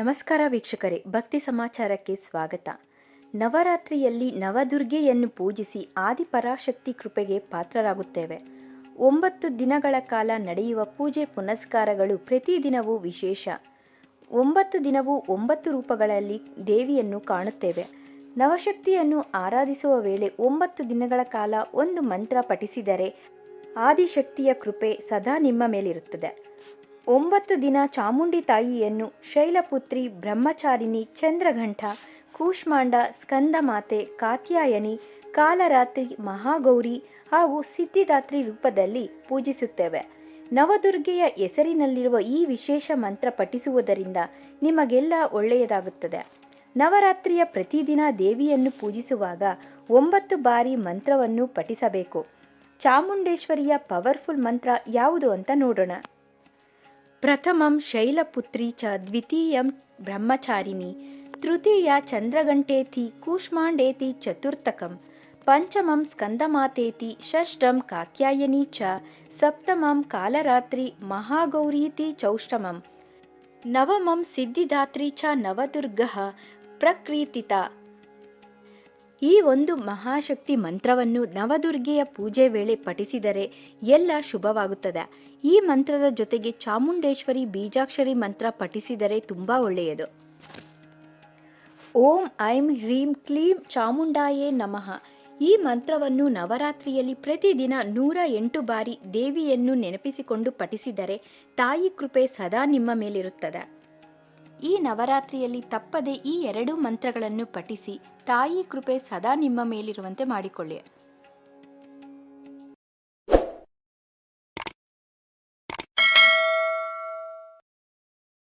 ನಮಸ್ಕಾರ ವೀಕ್ಷಕರೇ, ಭಕ್ತಿ ಸಮಾಚಾರಕ್ಕೆ ಸ್ವಾಗತ. ನವರಾತ್ರಿಯಲ್ಲಿ ನವದುರ್ಗೆಯನ್ನು ಪೂಜಿಸಿ ಆದಿಪರಾಶಕ್ತಿ ಕೃಪೆಗೆ ಪಾತ್ರರಾಗುತ್ತೇವೆ. 9 ದಿನಗಳ ಕಾಲ ನಡೆಯುವ ಪೂಜೆ ಪುನಸ್ಕಾರಗಳು ಪ್ರತಿದಿನವೂ ವಿಶೇಷ. 9 ದಿನವೂ 9 ರೂಪಗಳಲ್ಲಿ ದೇವಿಯನ್ನು ಕಾಣುತ್ತೇವೆ. ನವಶಕ್ತಿಯನ್ನು ಆರಾಧಿಸುವ ವೇಳೆ 9 ದಿನಗಳ ಕಾಲ ಒಂದು ಮಂತ್ರ ಪಠಿಸಿದರೆ ಆದಿಶಕ್ತಿಯ ಕೃಪೆ ಸದಾ ನಿಮ್ಮ ಮೇಲಿರುತ್ತದೆ. 9 ದಿನ ಚಾಮುಂಡಿ ತಾಯಿಯನ್ನು ಶೈಲಪುತ್ರಿ, ಬ್ರಹ್ಮಚಾರಿಣಿ, ಚಂದ್ರಘಂಟ, ಕೂಷ್ಮಾಂಡ, ಸ್ಕಂದಮಾತೆ, ಕಾತ್ಯಾಯನಿ, ಕಾಲರಾತ್ರಿ, ಮಹಾಗೌರಿ ಹಾಗೂ ಸಿದ್ಧಿದಾತ್ರಿ ರೂಪದಲ್ಲಿ ಪೂಜಿಸುತ್ತೇವೆ. ನವದುರ್ಗೆಯ ಹೆಸರಿನಲ್ಲಿರುವ ಈ ವಿಶೇಷ ಮಂತ್ರ ಪಠಿಸುವುದರಿಂದ ನಿಮಗೆಲ್ಲ ಒಳ್ಳೆಯದಾಗುತ್ತದೆ. ನವರಾತ್ರಿಯ ಪ್ರತಿದಿನ ದೇವಿಯನ್ನು ಪೂಜಿಸುವಾಗ 9 ಬಾರಿ ಮಂತ್ರವನ್ನು ಪಠಿಸಬೇಕು. ಚಾಮುಂಡೇಶ್ವರಿಯ ಪವರ್ಫುಲ್ ಮಂತ್ರ ಯಾವುದು ಅಂತ ನೋಡೋಣ. ಪ್ರಥಮಂ ಶೈಲಪುತ್ರಿ ಚ ದ್ವಿತೀಯಂ ಬ್ರಹ್ಮಚಾರಿಣಿ ತೃತೀಯ ಚಂದ್ರಘಂಟೇತಿ ಕೂಷ್ಮಾಂಡೇತಿ ಚತುರ್ಥಕಂ ಪಂಚಮಂ ಸ್ಕಂದಮಾತೇತಿ ಷಷ್ಠಂ ಕಾತ್ಯಾಯನಿ ಚ ಸಪ್ತಮಂ ಕಾಲರಾತ್ರಿ ಮಹಾಗೌರೀತಿ ಚೌಷ್ಟಮಂ ನವಮಂ ಸಿದ್ಧಿದಾತ್ರಿ ಚ ನವದುರ್ಗಃ ಪ್ರಕೃತಿತಾ. ಈ ಒಂದು ಮಹಾಶಕ್ತಿ ಮಂತ್ರವನ್ನು ನವದುರ್ಗೆಯ ಪೂಜೆ ವೇಳೆ ಪಠಿಸಿದರೆ ಎಲ್ಲ ಶುಭವಾಗುತ್ತದೆ. ಈ ಮಂತ್ರದ ಜೊತೆಗೆ ಚಾಮುಂಡೇಶ್ವರಿ ಬೀಜಾಕ್ಷರಿ ಮಂತ್ರ ಪಠಿಸಿದರೆ ತುಂಬ ಒಳ್ಳೆಯದು. ಓಂ ಐಂ ಹ್ರೀಂ ಕ್ಲೀಂ ಚಾಮುಂಡಾಯೇ ನಮಃ. ಈ ಮಂತ್ರವನ್ನು ನವರಾತ್ರಿಯಲ್ಲಿ ಪ್ರತಿದಿನ 108 ಬಾರಿ ದೇವಿಯನ್ನು ನೆನಪಿಸಿಕೊಂಡು ಪಠಿಸಿದರೆ ತಾಯಿ ಕೃಪೆ ಸದಾ ನಿಮ್ಮ ಮೇಲಿರುತ್ತದೆ. ಈ ನವರಾತ್ರಿಯಲ್ಲಿ ತಪ್ಪದೆ ಈ 2 ಮಂತ್ರಗಳನ್ನು ಪಠಿಸಿ ತಾಯಿ ಕೃಪೆ ಸದಾ ನಿಮ್ಮ ಮೇಲಿರುವಂತೆ ಮಾಡಿಕೊಳ್ಳಿ.